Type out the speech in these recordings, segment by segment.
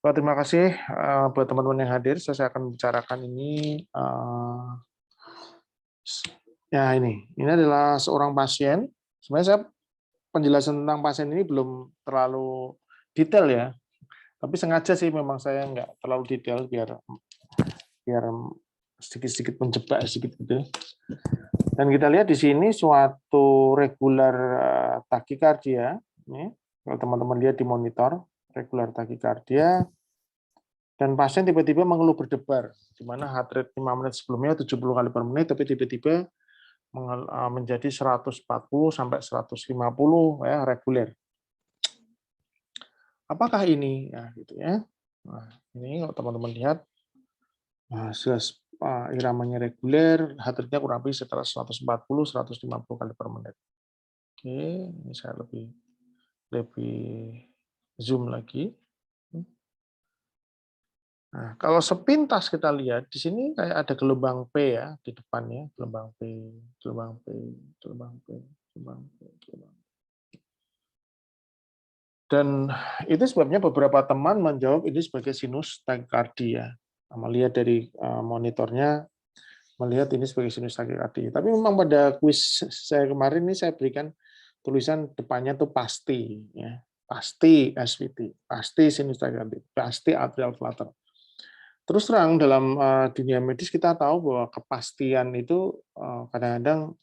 Terima kasih buat teman-teman yang hadir. Saya akan bicarakan ini. Ya ini adalah seorang pasien. Sebenarnya saya penjelasan tentang pasien ini belum terlalu detail ya. Tapi sengaja sih memang saya nggak terlalu detail biar biar sedikit-sedikit menjebak sedikit gitu. Dan kita lihat di sini suatu regular takikardia. Ini, kalau teman-teman lihat di monitor, regular takikardia. Dan pasien tiba-tiba mengeluh berdebar, di mana heart rate 5 menit sebelumnya 70 kali per menit, tapi tiba-tiba menjadi 140 sampai 150 ya reguler. Apakah ini? Ya, gitu ya. Nah, ini kalau teman-teman lihat, iramanya reguler, heart rate-nya kurang lebih sekitar 140-150 kali per menit. Oke, ini saya lebih zoom lagi. Nah, kalau sepintas kita lihat di sini kayak ada gelombang P ya di depannya, gelombang P, gelombang P, gelombang P, gelombang P, gelombang P. Dan itu sebabnya beberapa teman menjawab ini sebagai sinus takikardia. Melihat dari monitornya, melihat ini sebagai sinus takikardia. Tapi memang pada kuis saya kemarin ini saya berikan tulisan depannya tuh pasti, ya, pasti SVT, pasti sinus takikardia, pasti atrial flutter. Terus terang dalam dunia medis kita tahu bahwa kepastian itu kadang-kadang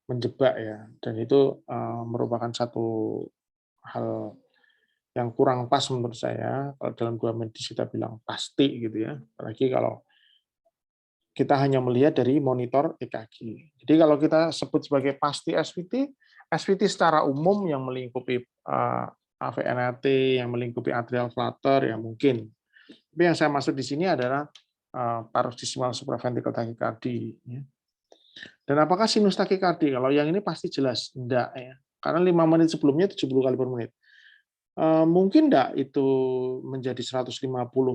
menjebak ya, dan itu merupakan satu hal yang kurang pas menurut saya. Kalau dalam dunia medis kita bilang pasti gitu ya, apalagi kalau kita hanya melihat dari monitor EKG. Jadi kalau kita sebut sebagai pasti SVT, SVT secara umum yang melingkupi AVNAT, yang melingkupi atrial flutter ya mungkin. Tapi yang saya maksud di sini adalah paroxysmal supraventricular tachycardia. Dan apakah sinus takikardi? Kalau yang ini pasti jelas enggak ya. Karena 5 menit sebelumnya 70 kali per menit. Mungkin enggak itu menjadi 150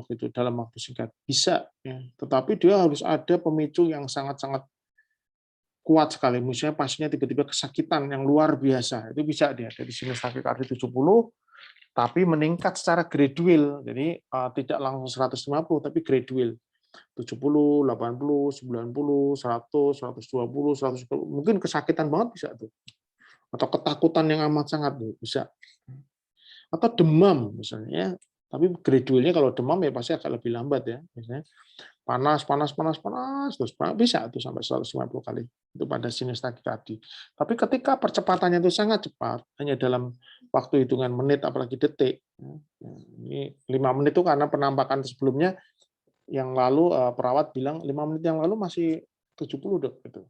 gitu dalam waktu singkat? Bisa ya. Tetapi dia harus ada pemicu yang sangat-sangat kuat sekali. Misalnya pasiennya tiba-tiba kesakitan yang luar biasa. Itu bisa dia dari sinus takikardi 70 tapi meningkat secara gradual. Jadi tidak langsung 150 tapi gradual. 70, 80, 90, 100, 120, 110. Mungkin kesakitan banget bisa tuh. Atau ketakutan yang amat sangat tuh, bisa. Atau demam misalnya. Tapi gradualnya kalau demam ya pasti agak lebih lambat ya. Misalnya panas, panas, panas, panas, terus bisa tuh sampai 150 kali. Itu pada sinus takikardi. Tapi ketika percepatannya itu sangat cepat, hanya dalam waktu hitungan menit apalagi detik. Ini 5 menit itu karena penampakan sebelumnya yang lalu perawat bilang 5 menit yang lalu masih 70 dok gitu.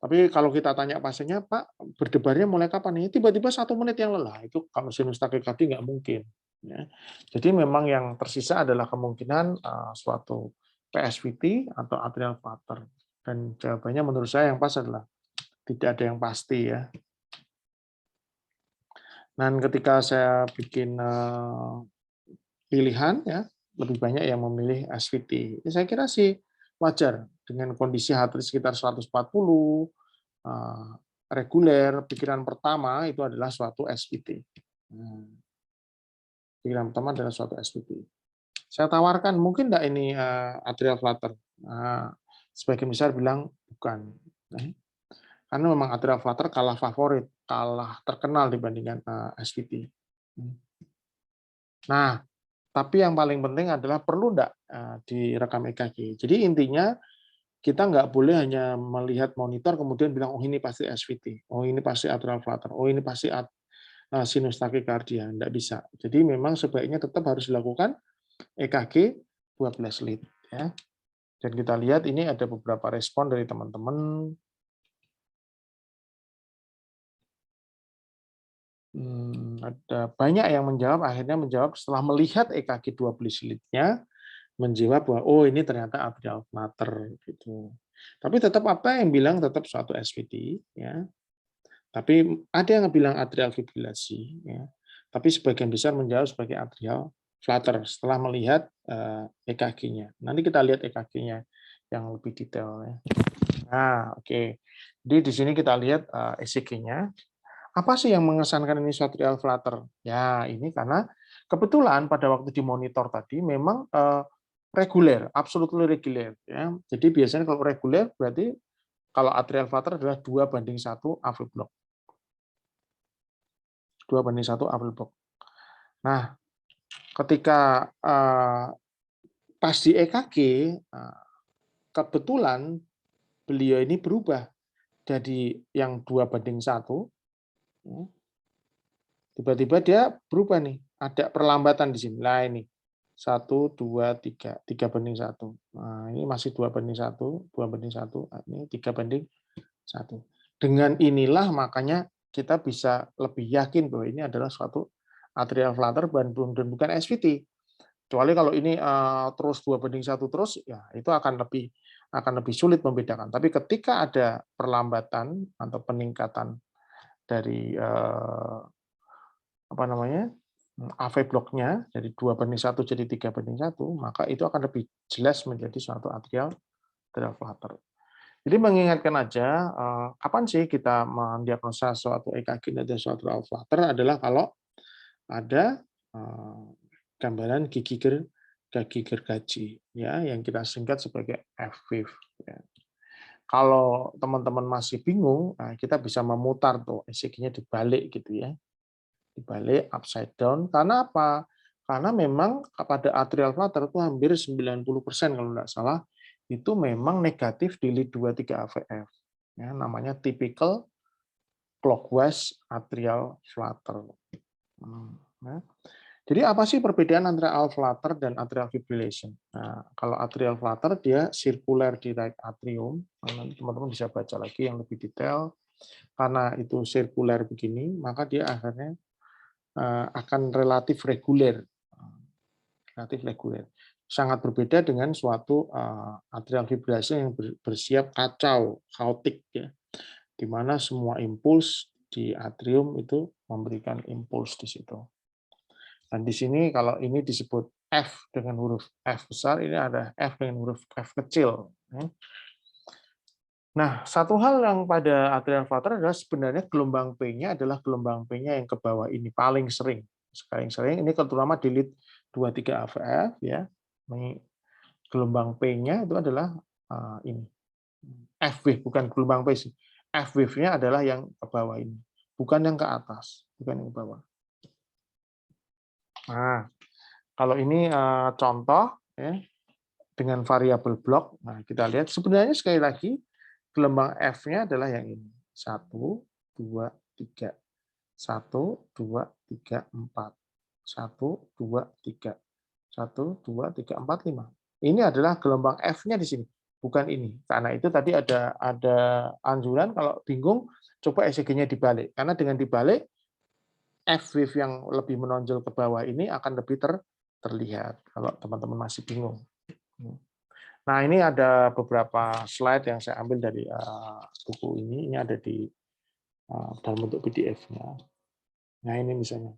Tapi kalau kita tanya pasiennya, Pak, berdebarnya mulai kapan? Ini tiba-tiba 1 menit yang lelah. Itu kalau sinus takikardi nggak mungkin. Ya. Jadi memang yang tersisa adalah kemungkinan suatu PSVT atau atrial flutter. Dan jawabannya menurut saya yang pas adalah tidak ada yang pasti ya. Dan ketika saya bikin pilihan ya, lebih banyak yang memilih SVT. Saya kira sih wajar dengan kondisi heart rate sekitar 140 reguler, pikiran pertama itu adalah suatu SVT. Pikiran pertama adalah suatu SVT. Saya tawarkan mungkin enggak ini atrial flutter. Sebagian besar bilang bukan. Karena memang atrial flutter kalah favorit, kalah terkenal dibandingkan SVT. Nah, tapi yang paling penting adalah perlu enggak direkam EKG. Jadi intinya kita nggak boleh hanya melihat monitor kemudian bilang, oh ini pasti SVT, oh ini pasti atrial flutter, oh ini pasti sinus takikardia. Nggak bisa. Jadi memang sebaiknya tetap harus dilakukan EKG 12 lead. Ya. Dan kita lihat ini ada beberapa respon dari teman-teman. Ada banyak yang menjawab, akhirnya menjawab setelah melihat EKG 12 lead-nya, menjawab bahwa oh ini ternyata atrial flutter gitu. Tapi tetap apa yang bilang tetap suatu SVT ya. Tapi ada yang bilang atrial fibrilasi ya. Tapi sebagian besar menjawab sebagai atrial flutter setelah melihat EKG-nya. Nanti kita lihat EKG-nya yang lebih detail ya. Nah, oke. Jadi di sini kita lihat ECG-nya. Apa sih yang mengesankan ini suatu atrial flutter? Ya, ini karena kebetulan pada waktu dimonitor tadi memang reguler, absolutely reguler. Ya. Jadi biasanya kalau reguler berarti kalau atrial flutter adalah 2:1 AV block. 2:1 AV block. Nah, ketika pas di EKG, kebetulan beliau ini berubah jadi yang 2:1. Tiba-tiba dia berubah nih, ada perlambatan di sini. Nah ini 1, 2, 3, 3:1. Nah ini masih 2:1, 2:1, ini 3:1. Dengan inilah makanya kita bisa lebih yakin bahwa ini adalah suatu atrial flutter dan bukan SVT. Kecuali kalau ini terus 2:1 terus, ya itu akan lebih sulit membedakan. Tapi ketika ada perlambatan atau peningkatan dari AV block-nya dari 2:1 jadi 3:1, maka itu akan lebih jelas menjadi suatu atrial flutter. Jadi mengingatkan aja, kapan sih kita mendiagnosa suatu EKG dan suatu atrial flutter adalah kalau ada gambaran gigi gergaji, ya, yang kita singkat sebagai F-wave. Ya. Kalau teman-teman masih bingung, kita bisa memutar tuh ECG-nya dibalik gitu ya. Dibalik upside down. Karena apa? Karena memang pada atrial flutter itu hampir 90% kalau tidak salah itu memang negatif di lead 23 AVF. Ya, namanya typical clockwise atrial flutter. Ya. Jadi apa sih perbedaan antara atrial flutter dan atrial fibrillation? Nah, kalau atrial flutter dia sirkuler di right atrium. Nanti teman-teman bisa baca lagi yang lebih detail. Karena itu sirkuler begini, maka dia akhirnya akan relatif reguler. Sangat berbeda dengan suatu atrial fibrillation yang bersiap kacau, chaotic ya. Di mana semua impuls di atrium itu memberikan impuls di situ. Dan di sini kalau ini disebut F dengan huruf F besar, ini ada F dengan huruf F kecil. Nah, satu hal yang pada atrial flutter adalah sebenarnya gelombang P-nya adalah gelombang P-nya yang ke bawah ini paling sering. Ini terutama di lead 23 AVF ya. Gelombang P-nya itu adalah ini. F wave bukan gelombang P sih. F wave-nya adalah yang ke bawah ini, bukan yang ke atas, bukan yang ke bawah. Nah, kalau ini contoh ya, dengan variabel blok. Nah, kita lihat sebenarnya sekali lagi gelombang F-nya adalah yang ini. 1, 2, 3. 1, 2, 3, 4. 1, 2, 3. 1, 2, 3, 4, 5. Ini adalah gelombang F-nya di sini, bukan ini. Karena itu tadi ada anjuran kalau bingung, coba ECG-nya dibalik. Karena dengan dibalik, F-wave yang lebih menonjol ke bawah ini akan lebih terlihat kalau teman-teman masih bingung. Nah, ini ada beberapa slide yang saya ambil dari buku ini. Ini ada di dalam bentuk PDF-nya. Nah, ini misalnya.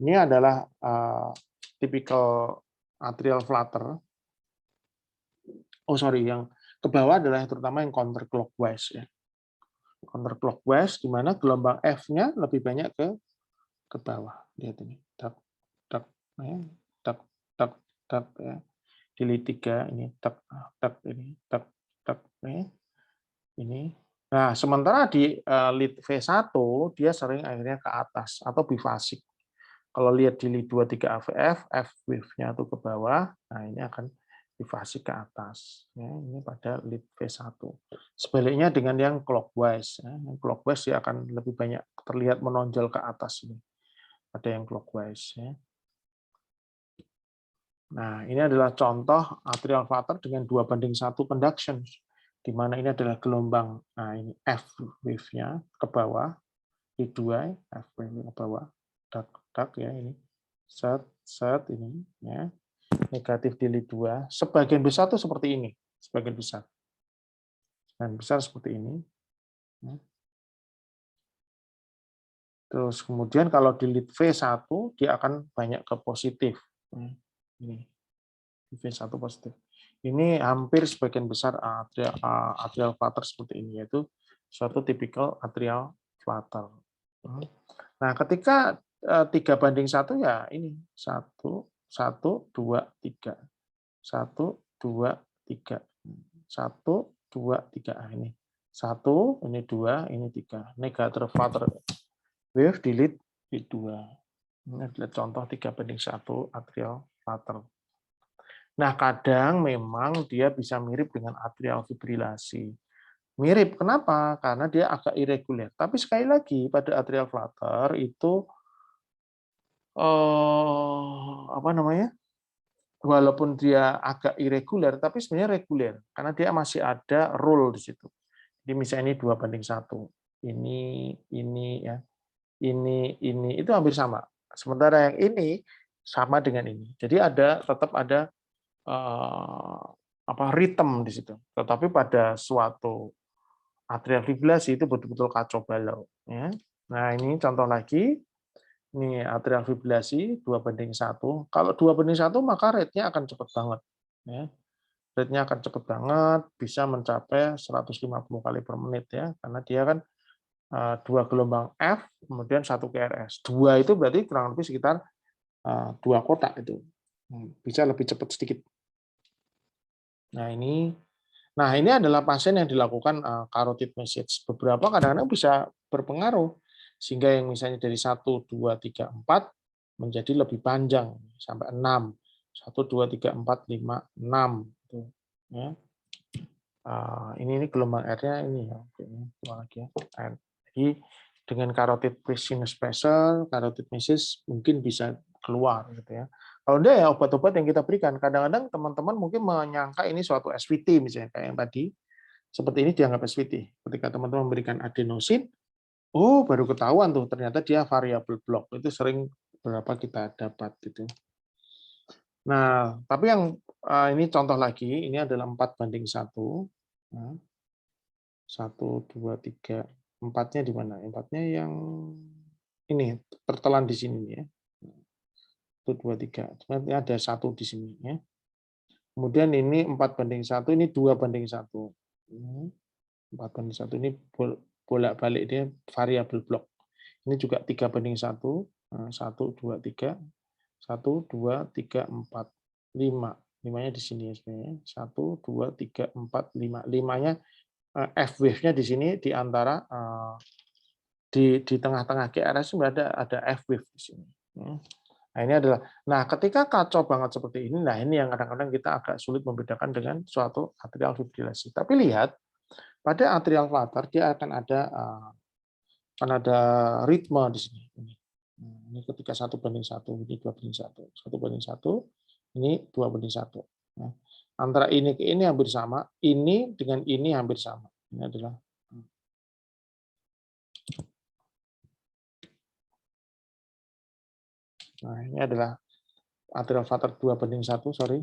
Ini adalah typical atrial flutter. Oh, sorry, yang ke bawah adalah terutama yang counterclockwise ya. Counterclockwise di mana gelombang F-nya lebih banyak ke bawah. Lihat ini. Tak tak ya. Tak tak tak ya. Di lead 3 ini tak tak ini tak tak ya. Ini. Nah, sementara di lead V1 dia sering akhirnya ke atas atau bifasik. Kalau lihat di lead 23 AVF, F wave-nya itu ke bawah, nah ini akan bifasik ke atas. Ya, ini pada lead V1. Sebaliknya dengan yang clockwise. Ya, yang clockwise dia akan lebih banyak terlihat menonjol ke atas ini. Ada yang clockwise. Ya. Nah, ini adalah contoh atrial flutter dengan 2:1 conduction. Di mana ini adalah gelombang, nah ini F wave-nya ke bawah, lead 2, F wave ke bawah, tak ya ini, set ini, ya negatif di lead 2. Sebagian besar itu seperti ini, sebagian besar. Dan besar seperti ini. Terus kemudian kalau di lead V1 dia akan banyak ke positif. Ini V1 positif. Ini hampir sebagian besar atrial flutter seperti ini, yaitu suatu tipikal atrial flutter. Nah, ketika 3:1 ya ini 1, 1, 2, 3. 1, 2, 3. 1, 2, 3. Ini 1, ini 2, ini 3. Negator flutter wave delete di 2. Ini adalah contoh 3:1 atrial flutter. Nah, kadang memang dia bisa mirip dengan atrial fibrilasi. Mirip, kenapa? Karena dia agak irregular. Tapi sekali lagi, pada atrial flutter itu apa namanya? Walaupun dia agak irregular, tapi sebenarnya reguler karena dia masih ada rule di situ. Jadi misalnya ini 2:1. Ini ya. Ini itu hampir sama. Sementara yang ini sama dengan ini. Jadi tetap ada ritme di situ. Tetapi pada suatu atrial fibrilasi itu betul-betul kacau balau. Ya. Nah ini contoh lagi. Ini atrial fibrilasi 2:1. Kalau 2:1 maka rate-nya akan cepat banget. Ya. Rate-nya akan cepat banget, bisa mencapai 150 kali per menit ya, karena dia kan 2 gelombang F, kemudian 1 QRS. 2 itu berarti kurang lebih sekitar 2 kotak itu. Bisa lebih cepat sedikit. Nah ini adalah pasien yang dilakukan carotid message. Beberapa kadang-kadang bisa berpengaruh sehingga yang misalnya dari 1, 2, 3, 4 menjadi lebih panjang sampai 6. 1, 2, 3, 4, 5, 6 gitu. Ya. Ini gelombang R-nya ini ya. Oke, lagi ya. Jadi dengan carotid sinus pressure, carotid message mungkin bisa keluar gitu ya. Kalau enggak ya obat-obat yang kita berikan, kadang-kadang teman-teman mungkin menyangka ini suatu SVT misalnya kayak yang tadi, seperti ini dianggap SVT. Ketika teman-teman memberikan adenosin, oh baru ketahuan tuh ternyata dia variable block. Itu sering berapa kita dapat gitu. Nah, tapi yang ini contoh lagi, ini adalah 4:1. 1, 2, 3, 4-nya di mana? 4-nya yang ini tertelan di sini ya. 1, 2, 3. Sebenarnya ada 1 di sini ya. Kemudian ini 4:1, ini 2:1. 4:1 ini bolak-balik dia variable block. Ini juga 3:1. 1, 2, 3. 1, 2, 3, 4, 5. 5-nya di sini ya sebenarnya. 1, 2, 3, 4, 5. 5-nya F wave-nya di sini di antara di tengah-tengah QRS ada F wave di sini. Nah, ini adalah ketika kacau banget seperti ini, ini yang kadang-kadang kita agak sulit membedakan dengan suatu atrial fibrilasi. Tapi lihat pada atrial flutter dia akan ada ritme di sini. Ini ketika 1:1, ini 2:1, 1:1, ini 2:1. Antara ini ke ini hampir sama, ini dengan ini hampir sama. Ini adalah ini adalah atrial flutter 2:1, sorry.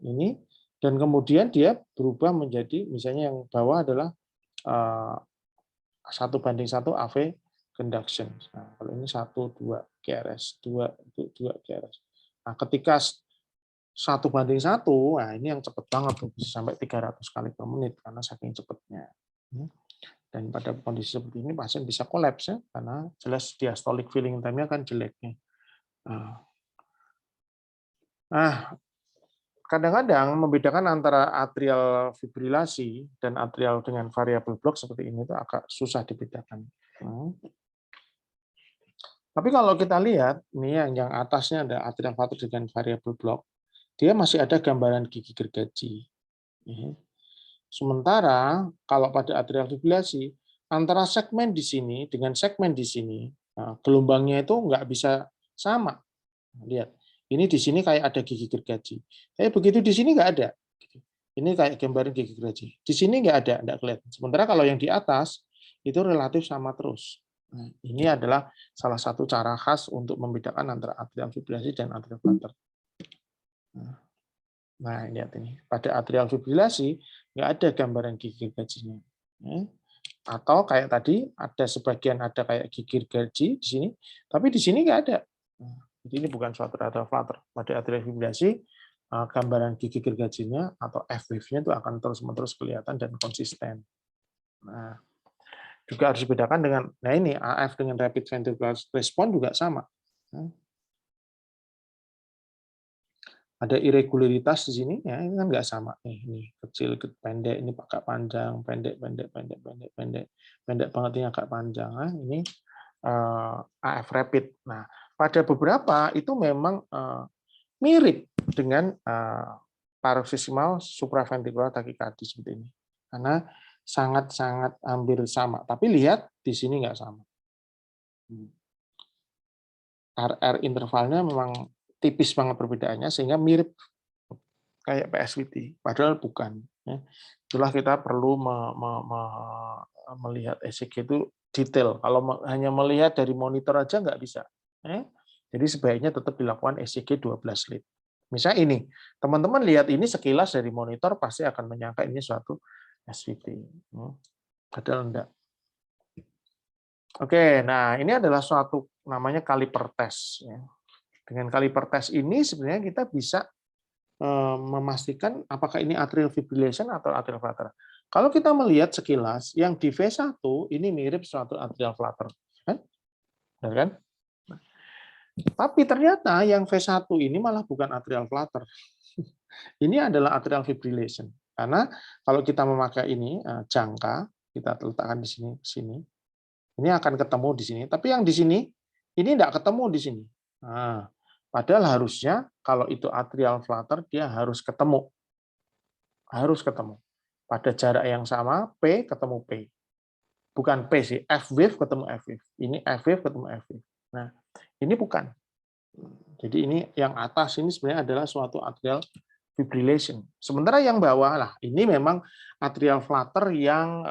Ini dan kemudian dia berubah menjadi misalnya yang bawah adalah 1:1 AV conduction. Nah, kalau ini 1, 2 QRS, 2 itu 2 QRS. Nah, ketika 1:1, ini yang cepat banget tuh, bisa sampai 300 kali per menit karena saking cepatnya. Dan pada kondisi seperti ini pasien bisa kolaps ya, karena jelas diastolic filling time-nya kan jeleknya. Kadang-kadang membedakan antara atrial fibrilasi dan atrial dengan variable block seperti ini itu agak susah dibedakan. Tapi kalau kita lihat, ini yang atasnya ada atrial flutter dengan variable block, dia masih ada gambaran gigi gergaji. Sementara kalau pada atrial fibrilasi, antara segmen di sini dengan segmen di sini, gelombangnya itu nggak bisa sama. Lihat. Ini di sini kayak ada gigi gergaji. Tapi begitu di sini nggak ada. Ini kayak gambaran gigi gergaji. Di sini nggak ada, nggak kelihatan. Sementara kalau yang di atas itu relatif sama terus. Ini adalah salah satu cara khas untuk membedakan antara atrial fibrilasi dan atrial flutter. Nah, lihat ini. Pada atrial fibrilasi nggak ada gambaran gigi gergajinya. Atau kayak tadi ada sebagian ada kayak gigi gergaji di sini, tapi di sini nggak ada. Jadi ini bukan suatu atrial flutter. Pada atrial fibrilasi, gambaran gigi gergajinya atau F wave-nya itu akan terus-menerus kelihatan dan konsisten. Nah, juga harus dibedakan dengan, ini AF dengan rapid ventricular response juga sama. Ada irregularitas di sini, ya ini kan nggak sama nih, ini kecil, pendek, ini agak panjang, pendek, pendek, pendek, pendek, pendek, pendek banget ini agak panjang. Nah, ini AF rapid. Nah, pada beberapa itu memang mirip dengan paroxysmal supraventricular tachycardia seperti ini, karena sangat-sangat hampir sama. Tapi lihat di sini nggak sama. RR intervalnya memang tipis banget perbedaannya sehingga mirip kayak PSVT, padahal bukan. Itulah kita perlu melihat ECG itu detail. Kalau hanya melihat dari monitor aja nggak bisa. Jadi sebaiknya tetap dilakukan ECG 12 lead. Misalnya ini, teman-teman lihat ini sekilas dari monitor pasti akan menyangka ini suatu SVT. Padahal enggak. Oke, nah ini adalah suatu namanya kaliper test. Dengan kaliper test ini sebenarnya kita bisa memastikan apakah ini atrial fibrillation atau atrial flutter. Kalau kita melihat sekilas, yang di V1 ini mirip suatu atrial flutter. Benar kan? Tapi ternyata yang V1 ini malah bukan atrial flutter. Ini adalah atrial fibrillation. Karena kalau kita memakai ini, jangka, kita letakkan di sini, ini akan ketemu di sini. Tapi yang di sini, ini tidak ketemu di sini. Nah, padahal harusnya kalau itu atrial flutter, dia harus ketemu. Harus ketemu. Pada jarak yang sama, P ketemu P. Bukan P sih, F wave ketemu F wave. Ini F wave ketemu F wave. Nah, ini bukan. Jadi ini yang atas ini sebenarnya adalah suatu atrial fibrillation. Sementara yang bawah lah, ini memang atrial flutter yang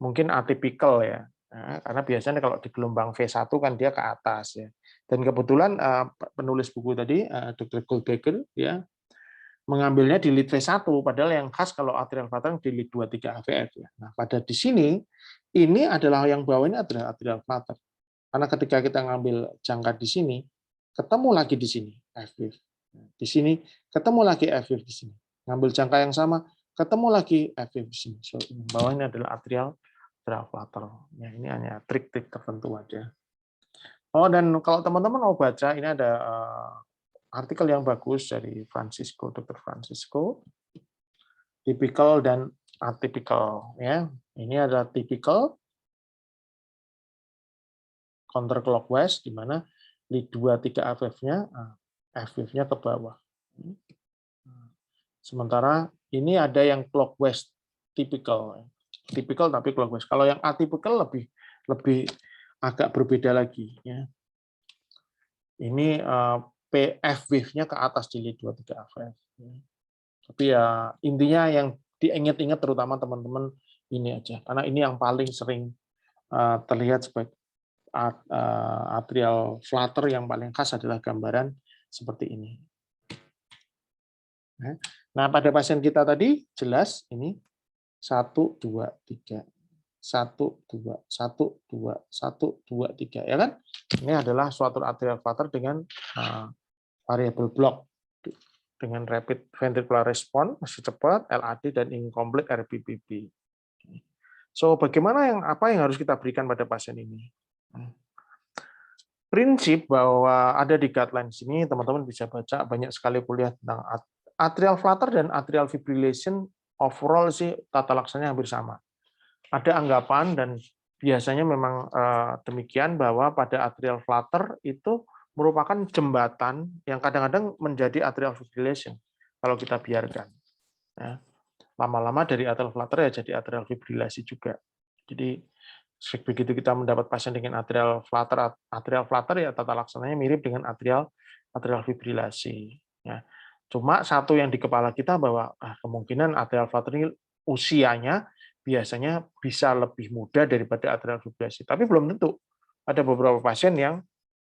mungkin atypical ya. Nah, karena biasanya kalau di gelombang V1 kan dia ke atas ya. Dan kebetulan penulis buku tadi Dr. Goldberger ya mengambilnya di lead V1, padahal yang khas kalau atrial flutter di lead 23 AVF ya. Nah, pada di sini ini adalah yang bawah ini adalah atrial flutter. Karena ketika kita ngambil jangka di sini, ketemu lagi di sini FF. Di sini ketemu lagi FF di sini. Ngambil jangka yang sama, ketemu lagi FF di sini. So, bawah ini adalah atrial flutter. Ya, ini hanya trik-trik tertentu aja. Oh, dan kalau teman-teman mau baca, ini ada artikel yang bagus dari Dr. Francisco, typical dan atypical. Ya, ini ada typical counterclockwise, di mana lead 2-3 FF-nya, FF-nya ke bawah. Sementara ini ada yang clockwise typical tapi clockwise. Kalau yang atypical lebih agak berbeda lagi. Ya. Ini PF wave-nya ke atas di lead 2-3 AVF. Tapi ya intinya yang diingat-ingat terutama teman-teman ini aja, karena ini yang paling sering terlihat sebagai atrial flutter yang paling khas adalah gambaran seperti ini. Nah, pada pasien kita tadi jelas ini 1, 2, 3. 1, 2, 1, 2, 1, 2, 3, ya kan? Ini adalah suatu atrial flutter dengan variable block dengan rapid ventricular response masih cepat, LAD dan incomplete RBPB. So, apa yang harus kita berikan pada pasien ini? Prinsip bahwa ada di guidelines ini, teman-teman bisa baca banyak sekali kuliah tentang atrial flutter dan atrial fibrillation. Overall sih tata laksananya hampir sama. Ada anggapan dan biasanya memang demikian bahwa pada atrial flutter itu merupakan jembatan yang kadang-kadang menjadi atrial fibrillation kalau kita biarkan. Ya. Lama-lama dari atrial flutter ya jadi atrial fibrilasi juga. Jadi begitu kita mendapat pasien dengan atrial flutter ya tata laksananya mirip dengan atrial fibrilasi. Ya. Cuma satu yang di kepala kita bahwa kemungkinan atrial flutter ini usianya biasanya bisa lebih muda daripada atrial fibrilasi. Tapi belum tentu. Ada beberapa pasien yang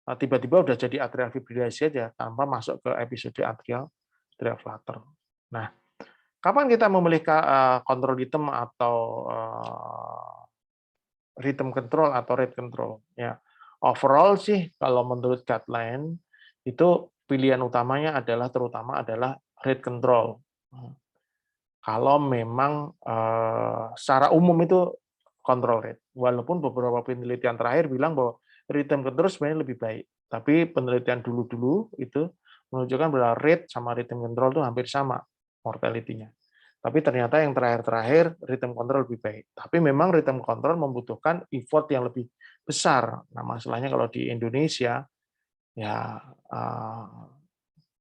tiba-tiba udah jadi atrial fibrilasi aja tanpa masuk ke episode atrial flutter. Nah, kapan kita memilih kontrol rhythm atau rhythm control atau rate control? Ya, overall sih kalau menurut guideline itu pilihan utamanya terutama adalah rate control. Kalau memang secara umum itu control rate. Walaupun beberapa penelitian terakhir bilang bahwa rhythm control sebenarnya lebih baik. Tapi penelitian dulu-dulu itu menunjukkan bahwa rate sama rhythm control itu hampir sama mortality-nya. Tapi ternyata yang terakhir rhythm control lebih baik. Tapi memang rhythm control membutuhkan effort yang lebih besar. Nah, masalahnya kalau di Indonesia, ya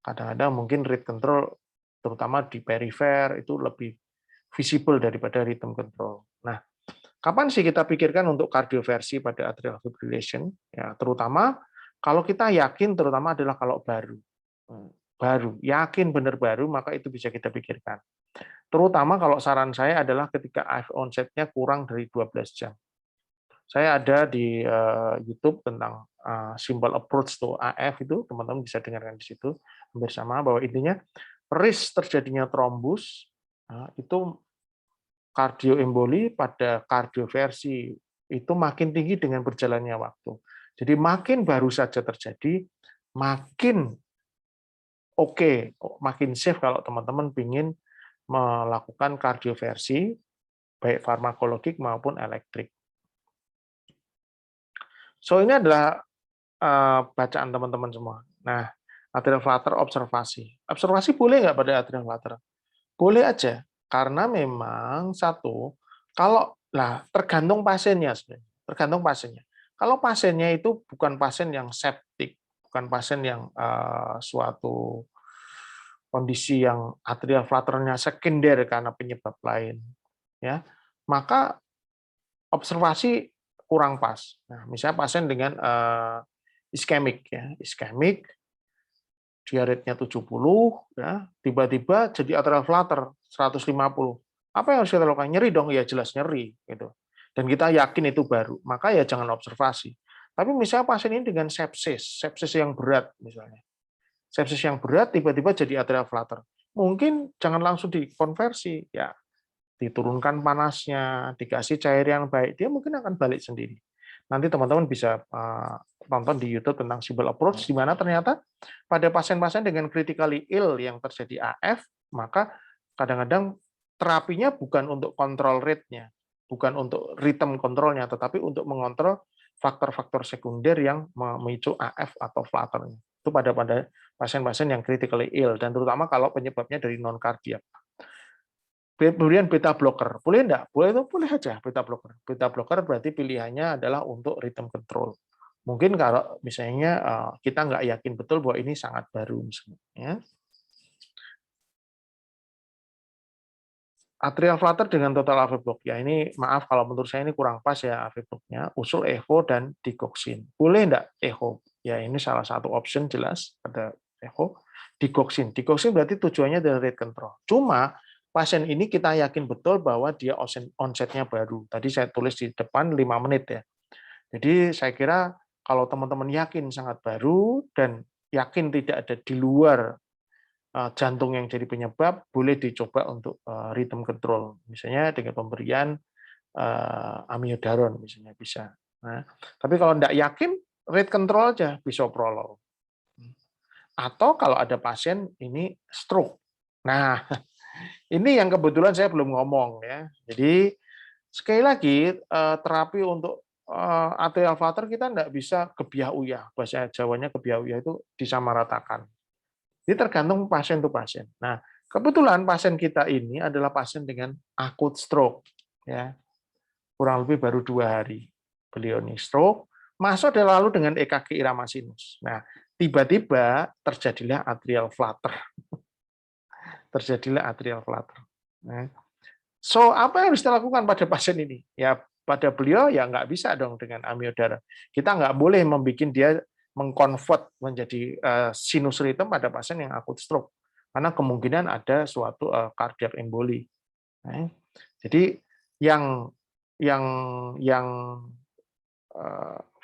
kadang-kadang mungkin rate control, terutama di perifer, itu lebih visible daripada rhythm control. Nah, kapan sih kita pikirkan untuk kardioversi pada atrial fibrillation? Ya, terutama kalau kita yakin, terutama adalah kalau baru. Yakin benar baru, maka itu bisa kita pikirkan. Terutama kalau saran saya adalah ketika AF onset-nya kurang dari 12 jam. Saya ada di YouTube tentang simple approach to AF itu, teman-teman bisa dengarkan di situ bersama bahwa intinya risk terjadinya trombus itu kardioemboli pada kardioversi itu makin tinggi dengan berjalannya waktu. Jadi makin baru saja terjadi, makin oke, makin safe kalau teman-teman ingin melakukan kardioversi, baik farmakologik maupun elektrik. So ini adalah bacaan teman-teman semua. Nah, atrial flutter observasi. Observasi boleh nggak pada atrial flutter? Boleh aja, karena memang satu, kalau tergantung pasiennya sebenarnya, tergantung pasiennya. Kalau pasiennya itu bukan pasien yang septik, bukan pasien yang suatu kondisi yang atrial flutter-nya sekunder karena penyebab lain, ya, maka observasi kurang pas. Nah, misalnya pasien dengan iskemik, ya, iskemik, dia rate-nya 70, ya, tiba-tiba jadi atrial flutter 150. Apa yang harus kita lakukan? Nyeri dong, ya jelas nyeri, gitu. Dan kita yakin itu baru, maka ya jangan observasi. Tapi misalnya pasien ini dengan sepsis yang berat misalnya. Sepsis yang berat tiba-tiba jadi atrial flutter. Mungkin jangan langsung dikonversi, ya diturunkan panasnya, dikasih cair yang baik, dia mungkin akan balik sendiri. Nanti teman-teman bisa tonton di YouTube tentang simple approach, di mana ternyata pada pasien-pasien dengan critically ill yang terjadi AF, maka kadang-kadang terapinya bukan untuk kontrol rate-nya, bukan untuk rhythm kontrolnya, tetapi untuk mengontrol faktor-faktor sekunder yang memicu AF atau flutter-nya. Itu pada pasien-pasien yang critically ill, dan terutama kalau penyebabnya dari non-kardiak. Kemudian beta blocker, boleh enggak? Boleh itu boleh aja beta blocker. Beta blocker berarti pilihannya adalah untuk rhythm control. Mungkin kalau misalnya kita nggak yakin betul bahwa ini sangat baru misalnya. Ya. Atrial flutter dengan total AV block. Ya ini maaf kalau menurut saya ini kurang pas ya AV blocknya. Usul echo dan digoxin. Boleh enggak echo? Ya ini salah satu option jelas ada echo. Digoxin. Digoxin berarti tujuannya dari rate control. Cuma pasien ini kita yakin betul bahwa dia onsetnya baru. Tadi saya tulis di depan 5 menit ya. Jadi saya kira kalau teman-teman yakin sangat baru dan yakin tidak ada di luar jantung yang jadi penyebab, boleh dicoba untuk rhythm control. Misalnya dengan pemberian amiodaron misalnya bisa. Nah, tapi kalau tidak yakin, rate control aja, bisoprolol. Atau kalau ada pasien ini stroke. Nah, ini yang kebetulan saya belum ngomong ya. Jadi sekali lagi terapi untuk atrial flutter kita tidak bisa kebiah uyah. Bahasa Jawanya kebiah uyah itu disamaratakan. Jadi tergantung pasien to pasien. Nah, kebetulan pasien kita ini adalah pasien dengan akut stroke, ya kurang lebih baru 2 hari. Beliau ini stroke, masuk dan lalu dengan EKG irama sinus. Nah, tiba-tiba terjadilah atrial flutter. Terjadilah atrial flutter. Nah, so apa yang harus kita lakukan pada pasien ini? Ya pada beliau ya nggak bisa dong dengan amiodaron. Kita nggak boleh membuat dia mengkonvert menjadi sinus rhythm pada pasien yang akut stroke, karena kemungkinan ada suatu cardiac emboli. Nah, jadi yang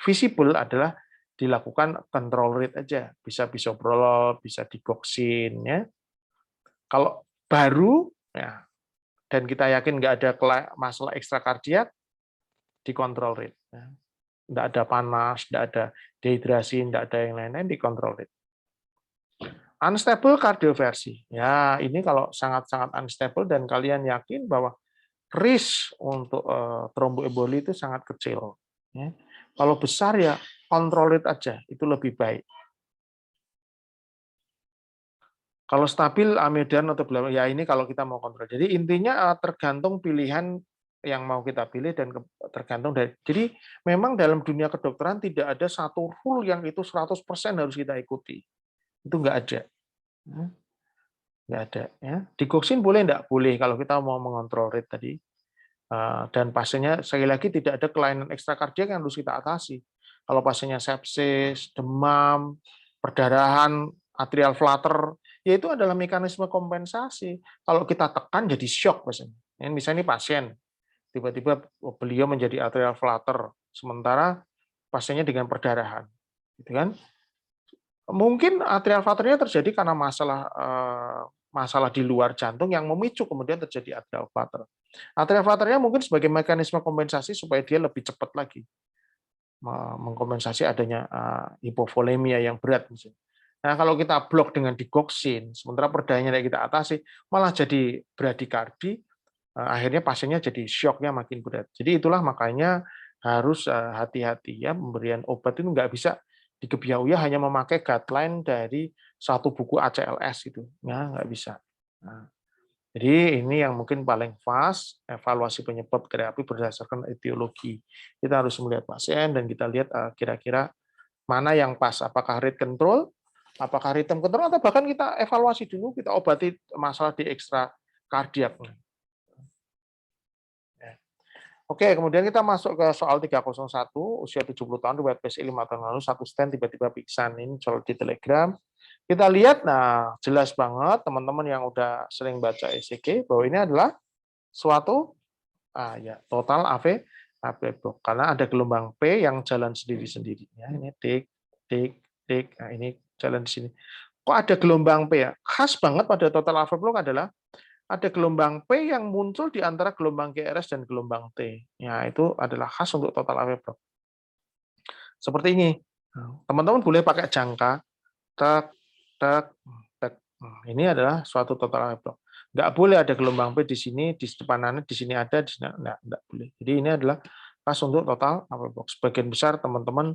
visible adalah dilakukan control rate aja, bisa bisoprolol, bisa digoxin ya. Kalau baru ya, dan kita yakin nggak ada masalah ekstrakardiak, dikontrol rate. Nggak ada panas, nggak ada dehidrasi, nggak ada yang lain-lain, dikontrol rate. Unstable kardioversi. Ya, ini kalau sangat-sangat unstable dan kalian yakin bahwa risk untuk tromboemboli itu sangat kecil. Ya. Kalau besar ya control it aja, itu lebih baik. Kalau stabil amiodarone atau bla ya ini kalau kita mau kontrol. Jadi intinya tergantung pilihan yang mau kita pilih dan tergantung dari. Jadi memang dalam dunia kedokteran tidak ada satu rule yang itu 100% harus kita ikuti. Itu enggak ada. Enggak ada ya. Digoxin boleh enggak? Boleh kalau kita mau mengontrol rate tadi. Dan pasiennya sekali lagi tidak ada kelainan ekstrakardiak yang harus kita atasi. Kalau pasiennya sepsis, demam, perdarahan, atrial flutter, ya itu adalah mekanisme kompensasi. Kalau kita tekan jadi shock pasien. Misalnya ini pasien, tiba-tiba beliau menjadi atrial flutter, sementara pasiennya dengan perdarahan, gitu kan? Mungkin atrial flutter-nya terjadi karena masalah di luar jantung yang memicu kemudian terjadi atrial flutter. Atrial flutter-nya mungkin sebagai mekanisme kompensasi supaya dia lebih cepat lagi mengkompensasi adanya hipovolemia yang berat misalnya. Nah, kalau kita blok dengan digoxin, sementara perdarahannya tidak kita atasi, malah jadi bradikardi, akhirnya pasiennya jadi shock-nya makin berat. Jadi itulah makanya harus hati-hati ya, pemberian obat itu nggak bisa digebiah-uyah hanya memakai guideline dari satu buku ACLS itu, ya nggak bisa. Nah, jadi ini yang mungkin paling fast, evaluasi penyebab terapi berdasarkan etiologi. Kita harus melihat pasien dan kita lihat kira-kira mana yang pas, apakah rate control, apakah rhythm control, atau bahkan kita evaluasi dulu, kita obati masalah di ekstra kardiak. Oke, kemudian kita masuk ke soal 301, usia 70 tahun, riwayat PSI 5 tahun lalu, satu stent tiba-tiba pingsan. Ini soal di Telegram. Kita lihat, nah jelas banget teman-teman yang udah sering baca ECG, bahwa ini adalah suatu total AV block. Karena ada gelombang P yang jalan sendiri-sendiri. Ya, ini tik, tik, tik. Nah, ini jalan di sini. Kok ada gelombang P ya? Khas banget pada total AV block adalah ada gelombang P yang muncul di antara gelombang GRS dan gelombang T. Ya, itu adalah khas untuk total AV block. Seperti ini. Teman-teman boleh pakai jangka. Tek, tek, tek. Ini adalah suatu total AV block. Nggak boleh ada gelombang P di sini, di depanannya di sini ada, di sini nggak boleh. Jadi ini adalah khas untuk total AV block. Sebagian besar teman-teman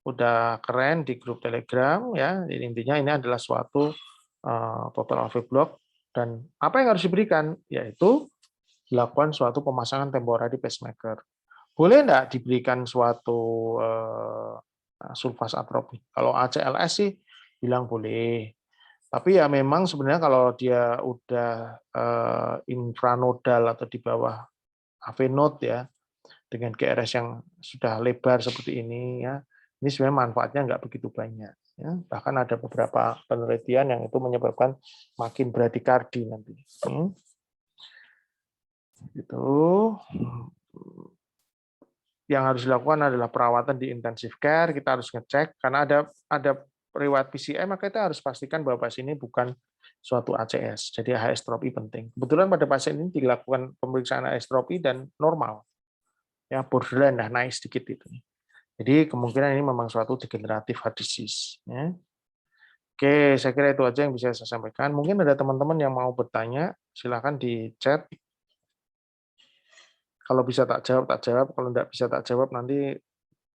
udah keren di grup Telegram ya. Jadi intinya ini adalah suatu total AV block. Dan apa yang harus diberikan? Yaitu dilakukan suatu pemasangan temporary pacemaker. Boleh enggak diberikan suatu sulfas atropi? Kalau ACLS sih bilang boleh. Tapi ya memang sebenarnya kalau dia udah infranodal atau di bawah AV node ya, dengan GRS yang sudah lebar seperti ini ya, ini sebenarnya manfaatnya nggak begitu banyak. Ya. Bahkan ada beberapa penelitian yang itu menyebabkan makin bradikardi nanti. Gitu. Yang harus dilakukan adalah perawatan di intensive care. Kita harus ngecek karena ada riwayat PCM, maka kita harus pastikan bahwa pasien ini bukan suatu ACS. Jadi HS tropi penting. Kebetulan pada pasien ini dilakukan pemeriksaan HS tropi dan normal. Ya borderline naik sedikit itu. Jadi kemungkinan ini memang suatu degenerative heart disease. Ya. Oke, saya kira itu aja yang bisa saya sampaikan. Mungkin ada teman-teman yang mau bertanya, silakan di chat. Kalau bisa tak jawab, tak jawab. Kalau tidak bisa tak jawab, nanti